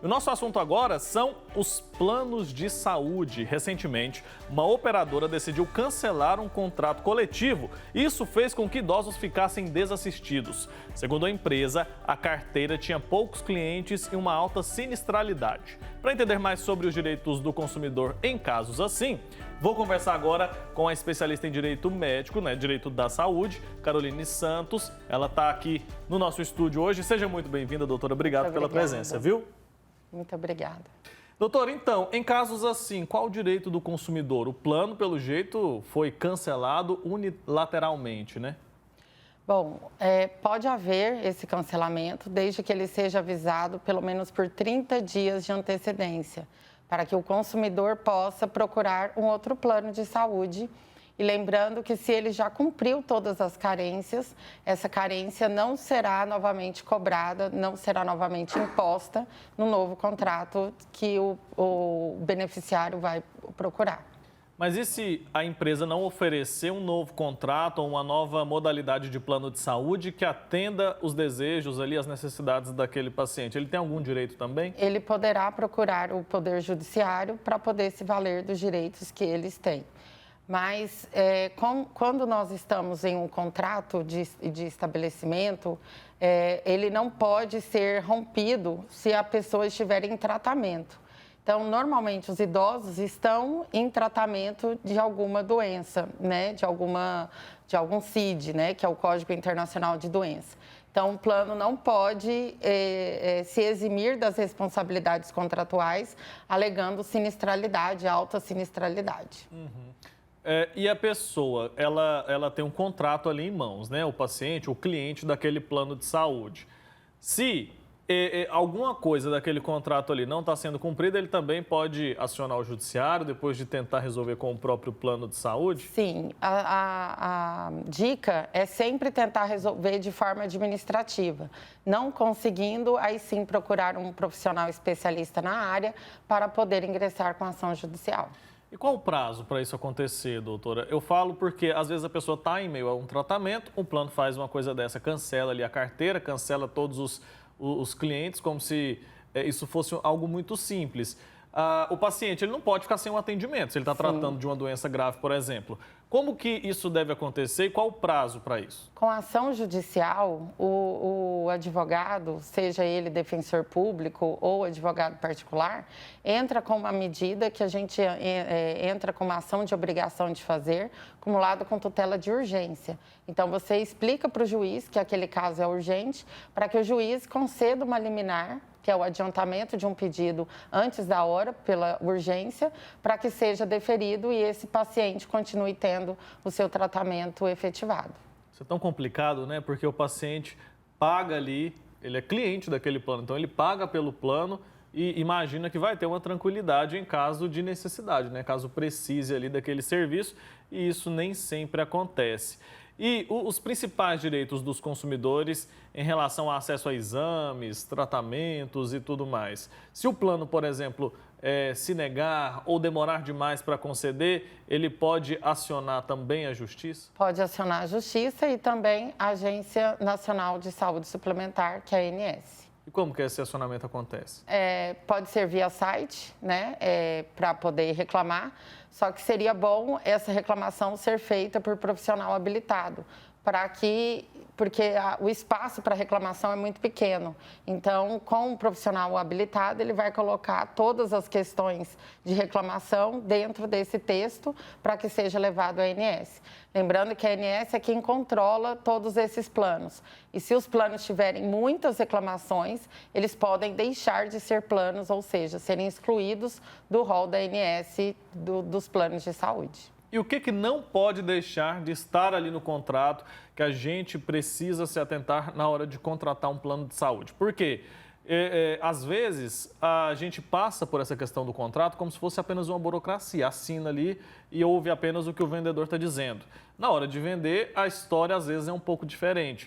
O nosso assunto agora são os planos de saúde. Recentemente, uma operadora decidiu cancelar um contrato coletivo. Isso fez com que idosos ficassem desassistidos. Segundo a empresa, a carteira tinha poucos clientes e uma alta sinistralidade. Para entender mais sobre os direitos do consumidor em casos assim, vou conversar agora com a especialista em direito médico, direito da saúde, Caroline Santos. Ela está aqui no nosso estúdio hoje. Seja muito bem-vinda, doutora. Obrigado pela presença, viu? Muito obrigada. Doutora, então, em casos assim, qual o direito do consumidor? O plano, pelo jeito, foi cancelado unilateralmente, né? Bom, pode haver esse cancelamento desde que ele seja avisado pelo menos por 30 dias de antecedência, para que o consumidor possa procurar um outro plano de saúde. E lembrando que se ele já cumpriu todas as carências, essa carência não será novamente cobrada, não será novamente imposta no novo contrato que o beneficiário vai procurar. Mas e se a empresa não oferecer um novo contrato ou uma nova modalidade de plano de saúde que atenda os desejos ali, as necessidades daquele paciente? Ele tem algum direito também? Ele poderá procurar o Poder Judiciário para poder se valer dos direitos que eles têm. Mas quando nós estamos em um contrato de estabelecimento, ele não pode ser rompido se a pessoa estiver em tratamento. Então, normalmente, os idosos estão em tratamento de alguma doença, de algum CID, que é o Código Internacional de Doença. Então, o plano não pode se eximir das responsabilidades contratuais, alegando sinistralidade, alta sinistralidade. Uhum. E a pessoa, ela tem um contrato ali em mãos, o paciente, o cliente daquele plano de saúde. Se alguma coisa daquele contrato ali não está sendo cumprida, ele também pode acionar o judiciário depois de tentar resolver com o próprio plano de saúde? Sim, a dica é sempre tentar resolver de forma administrativa. Não conseguindo, aí sim procurar um profissional especialista na área para poder ingressar com ação judicial. E qual o prazo para isso acontecer, doutora? Eu falo porque às vezes a pessoa está em meio a um tratamento, o plano faz uma coisa dessa, cancela ali a carteira, cancela todos os clientes, como se isso fosse algo muito simples. O paciente ele não pode ficar sem um atendimento, se ele está tratando de uma doença grave, por exemplo. Como que isso deve acontecer e qual o prazo para isso? Com a ação judicial, o advogado, seja ele defensor público ou advogado particular, entra com uma medida que a gente entra com uma ação de obrigação de fazer, acumulado com tutela de urgência. Então, você explica para o juiz que aquele caso é urgente, para que o juiz conceda uma liminar, que é o adiantamento de um pedido antes da hora, pela urgência, para que seja deferido e esse paciente continue tendo o seu tratamento efetivado. Isso é tão complicado, Porque o paciente paga ali, ele é cliente daquele plano, então ele paga pelo plano e imagina que vai ter uma tranquilidade em caso de necessidade, Caso precise ali daquele serviço, e isso nem sempre acontece. E os principais direitos dos consumidores em relação ao acesso a exames, tratamentos e tudo mais. Se o plano, por exemplo, se negar ou demorar demais para conceder, ele pode acionar também a Justiça? Pode acionar a Justiça e também a Agência Nacional de Saúde Suplementar, que é a ANS. E como que esse acionamento acontece? Pode ser via site, para poder reclamar, só que seria bom essa reclamação ser feita por profissional habilitado, porque o espaço para reclamação é muito pequeno. Então, com um profissional habilitado, ele vai colocar todas as questões de reclamação dentro desse texto para que seja levado à ANS. Lembrando que a ANS é quem controla todos esses planos. E se os planos tiverem muitas reclamações, eles podem deixar de ser planos, ou seja, serem excluídos do rol da ANS dos planos de saúde. E o que não pode deixar de estar ali no contrato que a gente precisa se atentar na hora de contratar um plano de saúde? Por quê? Às vezes, a gente passa por essa questão do contrato como se fosse apenas uma burocracia, assina ali e ouve apenas o que o vendedor está dizendo. Na hora de vender, a história às vezes é um pouco diferente.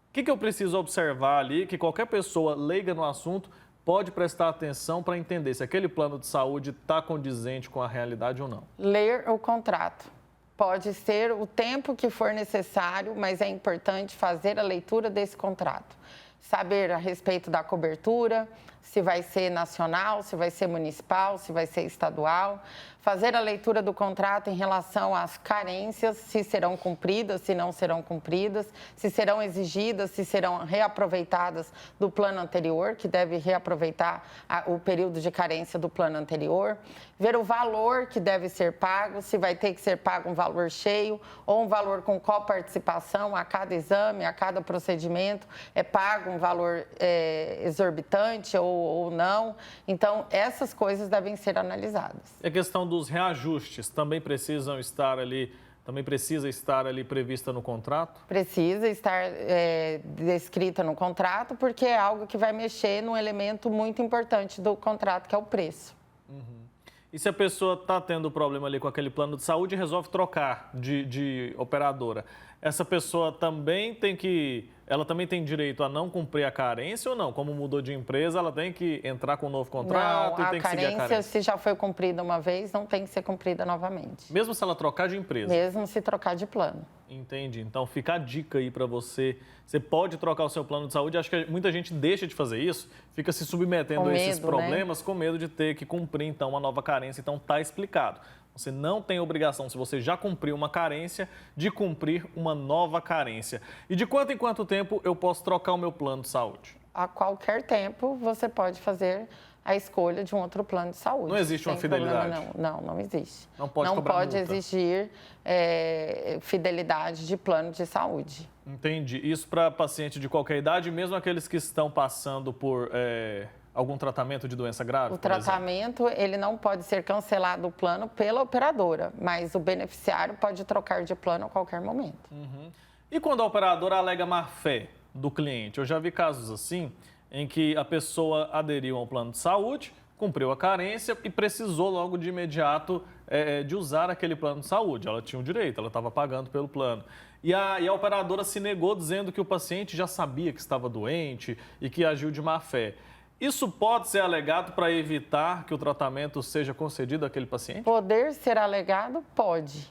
O que eu preciso observar ali, que qualquer pessoa leiga no assunto pode prestar atenção para entender se aquele plano de saúde está condizente com a realidade ou não? Ler o contrato. Pode ser o tempo que for necessário, mas é importante fazer a leitura desse contrato. Saber a respeito da cobertura, se vai ser nacional, se vai ser municipal, se vai ser estadual. Fazer a leitura do contrato em relação às carências, se serão cumpridas, se não serão cumpridas, se serão exigidas, se serão reaproveitadas do plano anterior, que deve reaproveitar o período de carência do plano anterior. Ver o valor que deve ser pago, se vai ter que ser pago um valor cheio ou um valor com coparticipação a cada exame, a cada procedimento, é pago um valor exorbitante ou não. Então, essas coisas devem ser analisadas. E a questão dos reajustes também precisa estar ali prevista no contrato? Precisa estar descrita no contrato, porque é algo que vai mexer num elemento muito importante do contrato, que é o preço. Uhum. E se a pessoa está tendo problema ali com aquele plano de saúde e resolve trocar de operadora, essa pessoa também tem direito a não cumprir a carência ou não? Como mudou de empresa, ela tem que entrar com um novo contrato não, e tem que seguir a carência? Se já foi cumprida uma vez, não tem que ser cumprida novamente. Mesmo se ela trocar de empresa? Mesmo se trocar de plano. Entendi. Então, fica a dica aí para você. Você pode trocar o seu plano de saúde. Acho que muita gente deixa de fazer isso, fica se submetendo a esses problemas, né? Com medo de ter que cumprir, então, uma nova carência. Então, está explicado. Você não tem obrigação, se você já cumpriu uma carência, de cumprir uma nova carência. E de quanto em quanto tempo eu posso trocar o meu plano de saúde? A qualquer tempo você pode fazer a escolha de um outro plano de saúde. Não existe uma fidelidade? Não existe. Não pode exigir fidelidade de plano de saúde. Entendi. Isso para paciente de qualquer idade, mesmo aqueles que estão passando por algum tratamento de doença grave? O tratamento, ele não pode ser cancelado o plano pela operadora, mas o beneficiário pode trocar de plano a qualquer momento. Uhum. E quando a operadora alega má-fé do cliente? Eu já vi casos assim, em que a pessoa aderiu ao plano de saúde, cumpriu a carência e precisou logo de imediato de usar aquele plano de saúde. Ela tinha o direito, ela estava pagando pelo plano. E a operadora se negou dizendo que o paciente já sabia que estava doente e que agiu de má fé. Isso pode ser alegado para evitar que o tratamento seja concedido àquele paciente? Poder ser alegado, pode.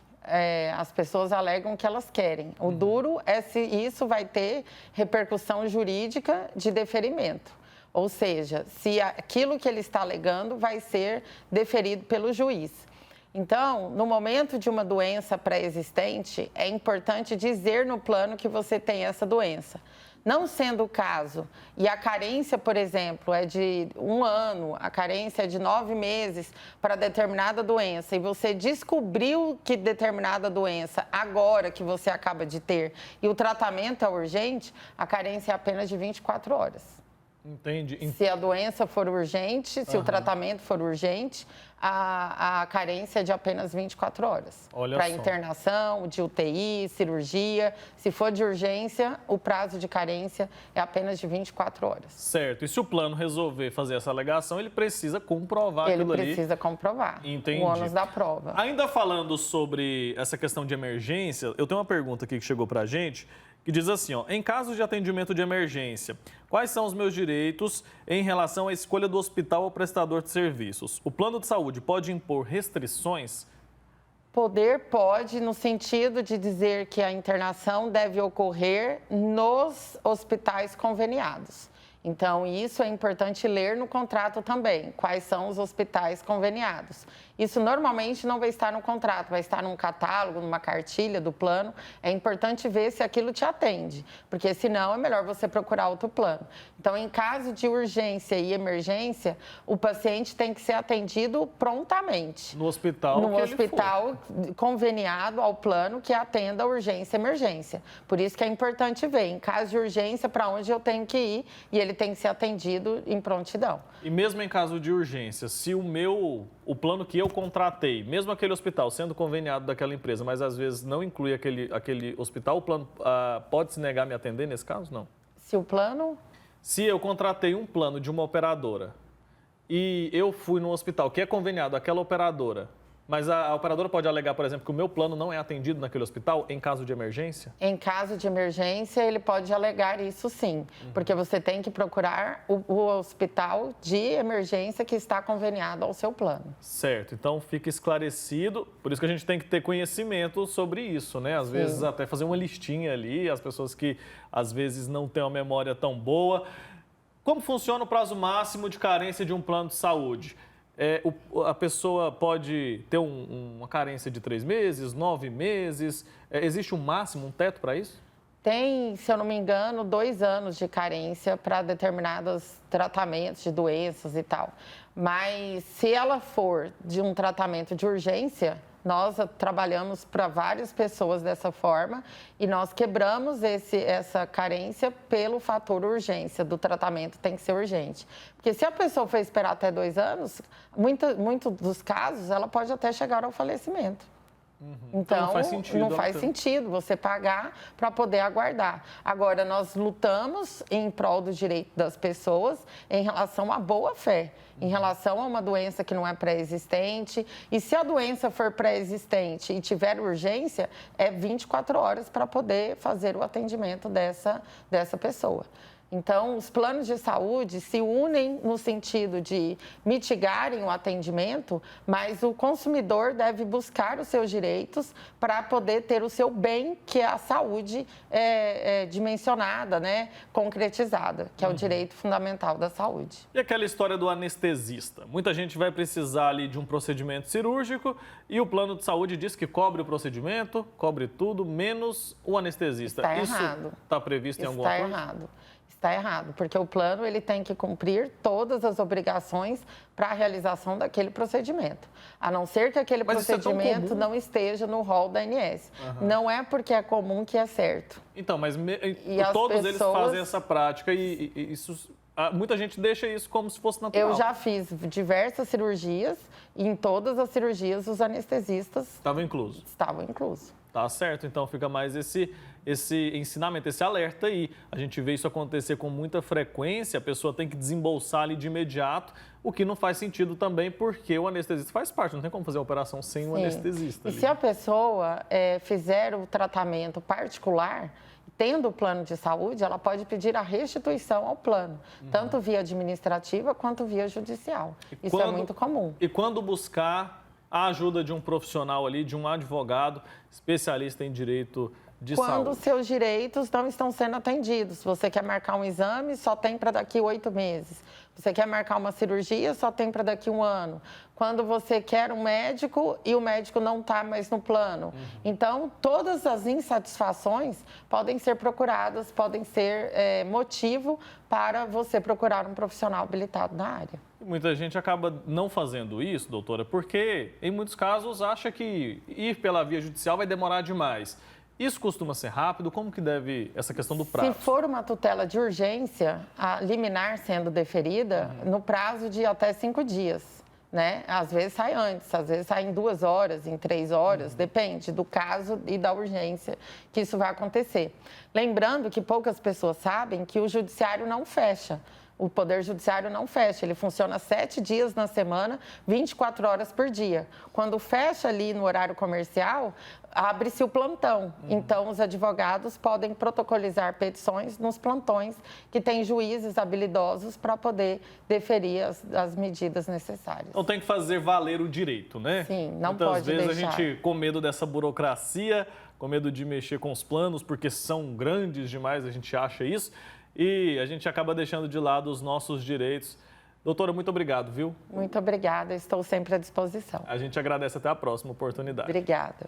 As pessoas alegam que elas querem. O duro é se isso vai ter repercussão jurídica de deferimento. Ou seja, se aquilo que ele está alegando vai ser deferido pelo juiz. Então, no momento de uma doença pré-existente, é importante dizer no plano que você tem essa doença. Não sendo o caso, e a carência, por exemplo, é de 1 ano, a carência é de 9 meses para determinada doença, e você descobriu que determinada doença, agora que você acaba de ter, e o tratamento é urgente, a carência é apenas de 24 horas. Entendi. Se a doença for urgente, se o tratamento for urgente, a carência é de apenas 24 horas. Para internação, de UTI, cirurgia. Se for de urgência, o prazo de carência é apenas de 24 horas. Certo. E se o plano resolver fazer essa alegação, ele precisa comprovar aquilo ali? Ele precisa comprovar. Entendi. O ônus da prova. Ainda falando sobre essa questão de emergência, eu tenho uma pergunta aqui que chegou para a gente, que diz assim, ó, em caso de atendimento de emergência, quais são os meus direitos em relação à escolha do hospital ou prestador de serviços? O plano de saúde pode impor restrições? Poder pode, no sentido de dizer que a internação deve ocorrer nos hospitais conveniados. Então, isso é importante ler no contrato também, quais são os hospitais conveniados. Isso normalmente não vai estar no contrato, vai estar num catálogo, numa cartilha do plano. É importante ver se aquilo te atende, porque senão é melhor você procurar outro plano. Então, em caso de urgência e emergência, o paciente tem que ser atendido prontamente. No hospital No hospital conveniado ao plano que atenda a urgência e emergência. Por isso que é importante ver, em caso de urgência, para onde eu tenho que ir e ele tem que ser atendido em prontidão. E mesmo em caso de urgência, se o plano que eu contratei, mesmo aquele hospital sendo conveniado daquela empresa, mas às vezes não inclui aquele hospital, o plano pode se negar a me atender nesse caso? Não. Se o plano... Se eu contratei um plano de uma operadora e eu fui no hospital que é conveniado àquela operadora, mas a operadora pode alegar, por exemplo, que o meu plano não é atendido naquele hospital em caso de emergência? Em caso de emergência, ele pode alegar isso sim, porque você tem que procurar o hospital de emergência que está conveniado ao seu plano. Certo, então fica esclarecido, por isso que a gente tem que ter conhecimento sobre isso, né? Às vezes até fazer uma listinha ali, as pessoas que às vezes não têm uma memória tão boa. Como funciona o prazo máximo de carência de um plano de saúde? A pessoa pode ter uma carência de 3 meses, 9 meses? Existe um máximo, um teto para isso? Tem, se eu não me engano, 2 anos de carência para determinados tratamentos de doenças e tal. Mas se ela for de um tratamento de urgência, nós trabalhamos para várias pessoas dessa forma e nós quebramos essa carência pelo fator urgência, do tratamento tem que ser urgente. Porque se a pessoa for esperar até 2 anos, muito dos casos, ela pode até chegar ao falecimento. Então, não faz sentido você pagar para poder aguardar. Agora, nós lutamos em prol do direito das pessoas em relação à boa-fé, em relação a uma doença que não é pré-existente. E se a doença for pré-existente e tiver urgência, é 24 horas para poder fazer o atendimento dessa pessoa. Então, os planos de saúde se unem no sentido de mitigarem o atendimento, mas o consumidor deve buscar os seus direitos para poder ter o seu bem, que é a saúde dimensionada, né, concretizada, que é o direito fundamental da saúde. E aquela história do anestesista? Muita gente vai precisar ali de um procedimento cirúrgico e o plano de saúde diz que cobre o procedimento, cobre tudo, menos o anestesista. Está Isso errado. Está previsto em alguma coisa? Está errado. Está errado, porque o plano ele tem que cumprir todas as obrigações para a realização daquele procedimento, a não ser que aquele procedimento não esteja no rol da ANS. Não é porque é comum que é certo. Então, mas todos eles fazem essa prática e isso, muita gente deixa isso como se fosse natural. Eu já fiz diversas cirurgias e em todas as cirurgias os anestesistas estavam inclusos. Estavam inclusos. Tá certo, então fica mais esse ensinamento, esse alerta aí. A gente vê isso acontecer com muita frequência, a pessoa tem que desembolsar ali de imediato, o que não faz sentido também, porque o anestesista faz parte, não tem como fazer a operação sem o anestesista. E se a pessoa fizer o tratamento particular, tendo o plano de saúde, ela pode pedir a restituição ao plano, tanto via administrativa quanto via judicial. Isso é muito comum. E quando buscar a ajuda de um profissional ali, de um advogado especialista em direito de saúde? Quando os seus direitos não estão sendo atendidos. Você quer marcar um exame, só tem para daqui 8 meses. Você quer marcar uma cirurgia, só tem para daqui 1 ano. Quando você quer um médico e o médico não está mais no plano. Então, todas as insatisfações podem ser procuradas, podem ser motivo para você procurar um profissional habilitado na área. Muita gente acaba não fazendo isso, doutora, porque em muitos casos acha que ir pela via judicial vai demorar demais. Isso costuma ser rápido? Como que deve essa questão do prazo? Se for uma tutela de urgência, a liminar sendo deferida, no prazo de até 5 dias, né? Às vezes sai antes, às vezes sai em 2 horas, em 3 horas, depende do caso e da urgência que isso vai acontecer. Lembrando que poucas pessoas sabem que o judiciário não fecha. O Poder Judiciário não fecha, ele funciona 7 dias na semana, 24 horas por dia. Quando fecha ali no horário comercial, abre-se o plantão. Então, os advogados podem protocolizar petições nos plantões que tem juízes habilidosos para poder deferir as medidas necessárias. Então, tem que fazer valer o direito, né? Sim, não Muitas pode vezes deixar. A gente, com medo dessa burocracia, com medo de mexer com os planos, porque são grandes demais, a gente acha isso. E a gente acaba deixando de lado os nossos direitos. Doutora, muito obrigado, viu? Muito obrigada, estou sempre à disposição. A gente agradece, até a próxima oportunidade. Obrigada.